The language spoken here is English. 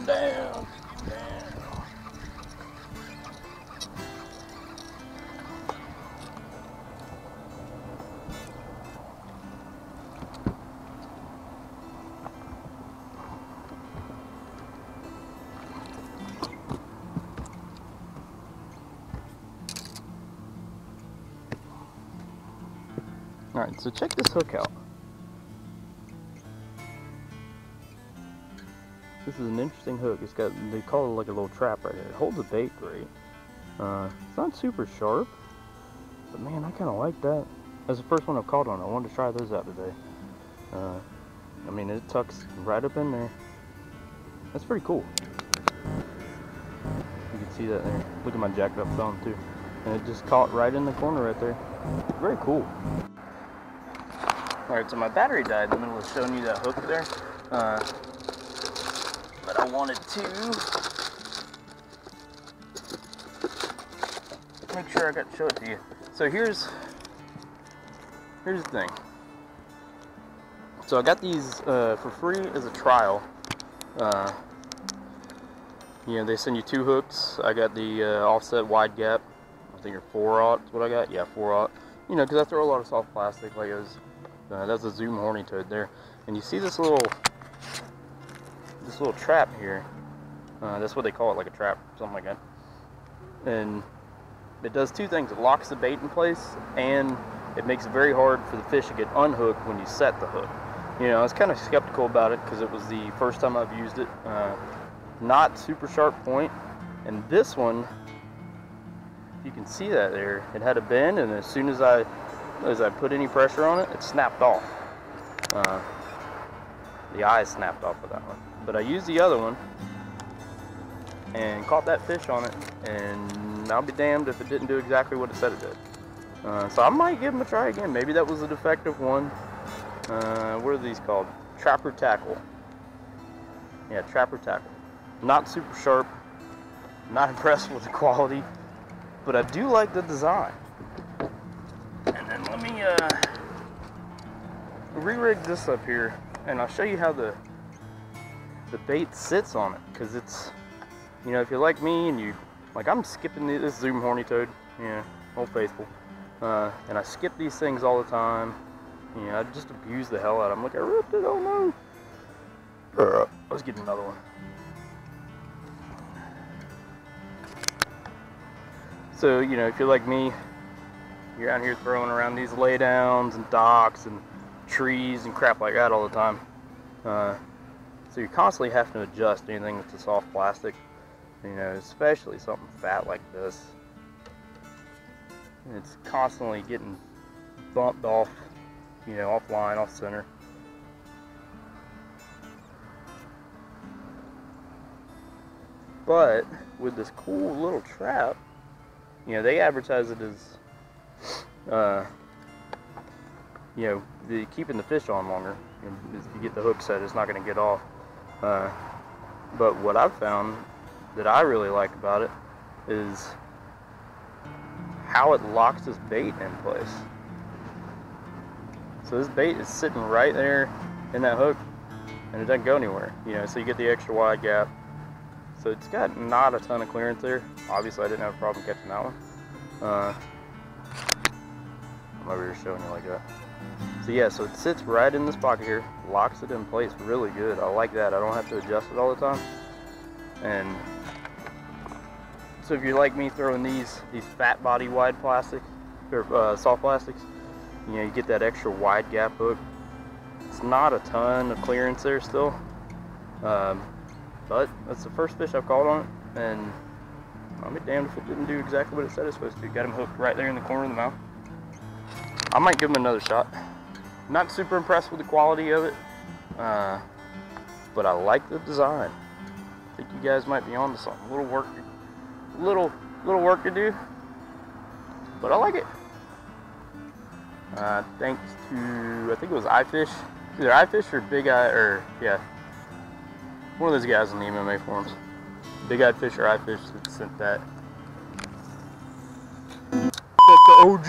down. Alright, so check this hook out. This is an interesting hook. It's got, they call it like a little trap right here. It holds a bait great. It's not super sharp, but man, I kind of like that. That's the first one I've caught on. I wanted to try those out today. I mean, it tucks right up in there. That's pretty cool. You can see that there. Look at my jacked up thumb too. And it just caught right in the corner right there. Very cool. Alright, so my battery died in the middle of showing you that hook there. But I wanted to make sure I got to show it to you. So here's the thing. So I got these for free as a trial. You know, they send you 2 hooks. I got the offset wide gap. I think they're 4/0 is what I got. Yeah, 4/0. You know, because I throw a lot of soft plastic. Like it was, that's a Zoom horny toad there. And you see this little trap here. That's what they call it, like a trap, something like that. And it does 2 things. It locks the bait in place, and it makes it very hard for the fish to get unhooked when you set the hook. You know, I was kind of skeptical about it because it was the first time I've used it. Not super sharp point. And this one, you can see that there, it had a bend, and as soon as I put any pressure on it, it snapped off. The eye snapped off of that one. But I used the other one and caught that fish on it, and I'll be damned if it didn't do exactly what it said it did. So I might give them a try again. Maybe that was a defective one. What are these called? Trappertackle. Yeah, Trappertackle. Not super sharp. Not impressed with the quality, but I do like the design. And then let me re-rig this up here, and I'll show you how the bait sits on it, because it's, you know, if you're like me and you, like I'm skipping this Zoom horny toad, yeah, Old Faithful, and I skip these things all the time. You know, I just abuse the hell out of them. Like, I ripped it, oh no. Let's get another one. So, you know, if you're like me, you're out here throwing around these laydowns and docks and trees and crap like that all the time. So you're constantly having to adjust anything that's a soft plastic, you know, especially something fat like this. And it's constantly getting bumped off, you know, offline, off center. But with this cool little trap, you know, they advertise it as, you know, keeping the fish on longer. And if you get the hook set, it's not going to get off. But what I've found that I really like about it is how it locks this bait in place. So this bait is sitting right there in that hook, and it doesn't go anywhere. You know, so you get the extra wide gap. So it's got not a ton of clearance there. Obviously, I didn't have a problem catching that one. I'm over here showing you like that. So yeah, so it sits right in this pocket here, locks it in place really good. I like that. I don't have to adjust it all the time. And so if you're like me throwing these fat body wide plastic, or soft plastics, you know, you get that extra wide gap hook. It's not a ton of clearance there still. But that's the first fish I've caught on it, and I'll be damned if it didn't do exactly what it said it was supposed to. Got him hooked right there in the corner of the mouth. I might give him another shot. Not super impressed with the quality of it, but I like the design. I think you guys might be onto something. Little work to do, but I like it. Thanks to, I think it was iFish, either iFish or Big Eye, or yeah, one of those guys in the MMA forums. Big Eyed Fish or iFish that sent that. That's the OG.